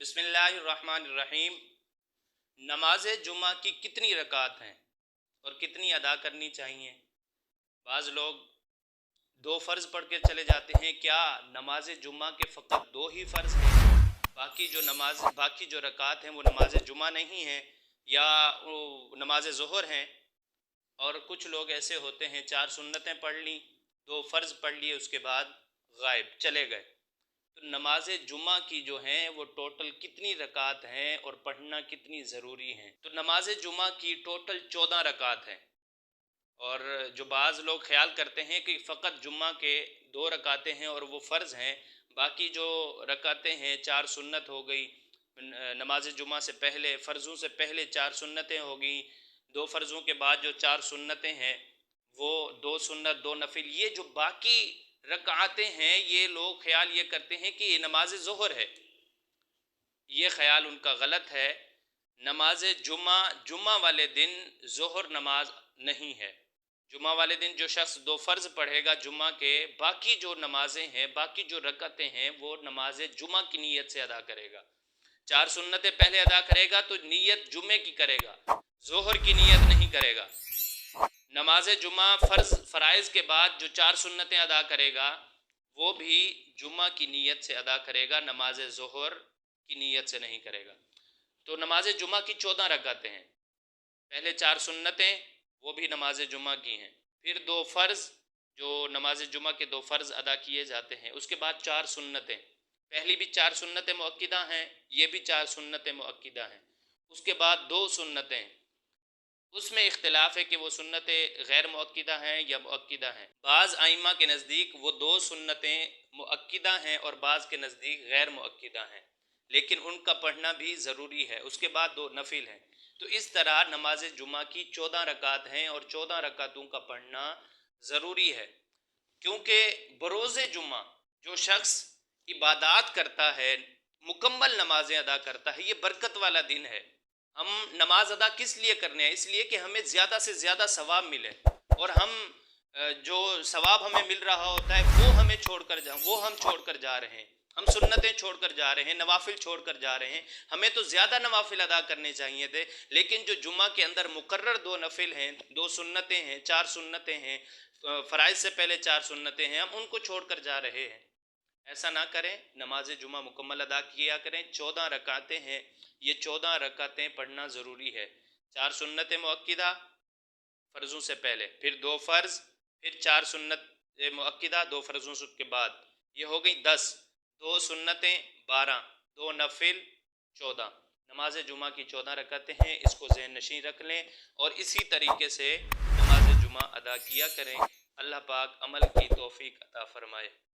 بسم اللہ الرحمن الرحیم۔ نماز جمعہ کی کتنی رکعت ہیں اور کتنی ادا کرنی چاہیے؟ بعض لوگ دو فرض پڑھ کے چلے جاتے ہیں۔ کیا نماز جمعہ کے فقط دو ہی فرض ہیں؟ باقی جو رکعت ہیں وہ نماز جمعہ نہیں ہیں یا وہ نماز ظہر ہیں؟ اور کچھ لوگ ایسے ہوتے ہیں 4 سنتیں پڑھ لیں، 2 فرض پڑھ لیے، اس کے بعد غائب چلے گئے۔ تو نماز جمعہ کی جو ہیں وہ ٹوٹل کتنی رکعت ہیں اور پڑھنا کتنی ضروری ہیں؟ تو نماز جمعہ کی ٹوٹل 14 رکعت ہیں، اور جو بعض لوگ خیال کرتے ہیں کہ فقط جمعہ کے 2 رکعتیں ہیں اور وہ فرض ہیں، باقی جو رکعتیں ہیں 4 سنت ہو گئی، نماز جمعہ سے پہلے فرضوں سے پہلے 4 سنتیں ہو گئیں، 2 فرضوں کے بعد جو 4 سنتیں ہیں وہ 2 سنت 2 نفل، یہ جو باقی رکعتیں ہیں یہ لوگ خیال یہ کرتے ہیں کہ یہ نماز ظہر ہے۔ یہ خیال ان کا غلط ہے۔ نماز جمعہ والے دن ظہر نماز نہیں ہے۔ جمعہ والے دن جو شخص 2 فرض پڑھے گا جمعہ کے، باقی جو نمازیں ہیں، باقی جو رکعتیں ہیں وہ نماز جمعہ کی نیت سے ادا کرے گا۔ 4 سنتیں پہلے ادا کرے گا تو نیت جمعے کی کرے گا، ظہر کی نیت نہیں کرے گا۔ نماز جمعہ فرائض کے بعد جو 4 سنتیں ادا کرے گا وہ بھی جمعہ کی نیت سے ادا کرے گا، نماز ظہر کی نیت سے نہیں کرے گا۔ تو نماز جمعہ کی 14 رکعتیں ہیں، پہلے 4 سنتیں وہ بھی نماز جمعہ کی ہیں، پھر 2 فرض جو نماز جمعہ کے 2 فرض ادا کیے جاتے ہیں، اس کے بعد 4 سنتیں، پہلی بھی 4 سنتیں مؤکدہ ہیں، یہ بھی 4 سنتیں مؤکدہ ہیں، اس کے بعد 2 سنتیں، اس میں اختلاف ہے کہ وہ سنتیں غیر مؤکدہ ہیں یا مؤکدہ ہیں۔ بعض ائمہ کے نزدیک وہ 2 سنتیں مؤکدہ ہیں اور بعض کے نزدیک غیر مؤکدہ ہیں، لیکن ان کا پڑھنا بھی ضروری ہے۔ اس کے بعد 2 نفل ہیں۔ تو اس طرح نماز جمعہ کی 14 رکعت ہیں اور 14 رکعتوں کا پڑھنا ضروری ہے، کیونکہ بروز جمعہ جو شخص عبادات کرتا ہے، مکمل نمازیں ادا کرتا ہے، یہ برکت والا دن ہے۔ ہم نماز ادا کس لیے کرنے ہیں؟ اس لیے کہ ہمیں زیادہ سے زیادہ ثواب ملے، اور ہم جو ثواب ہمیں مل رہا ہوتا ہے وہ ہم چھوڑ کر جا رہے ہیں، ہم سنتیں چھوڑ کر جا رہے ہیں، نوافل چھوڑ کر جا رہے ہیں۔ ہمیں تو زیادہ نوافل ادا کرنے چاہیے تھے، لیکن جو جمعہ کے اندر مقرر 2 نفل ہیں، 2 سنتیں ہیں، 4 سنتیں ہیں، فرائض سے پہلے 4 سنتیں ہیں، ہم ان کو چھوڑ کر جا رہے ہیں۔ ایسا نہ کریں، نماز جمعہ مکمل ادا کیا کریں۔ 14 رکعتیں ہیں، یہ 14 رکعتیں پڑھنا ضروری ہے۔ 4 سنتیں مؤکدہ فرضوں سے پہلے، پھر 2 فرض، پھر 4 سنت مؤکدہ 2 فرضوں کے بعد، یہ ہو گئی 10، 2 سنتیں 12، 2 نفل 14۔ نماز جمعہ کی 14 رکعتیں ہیں، اس کو ذہن نشین رکھ لیں اور اسی طریقے سے نماز جمعہ ادا کیا کریں۔ اللہ پاک عمل کی توفیق عطا فرمائے۔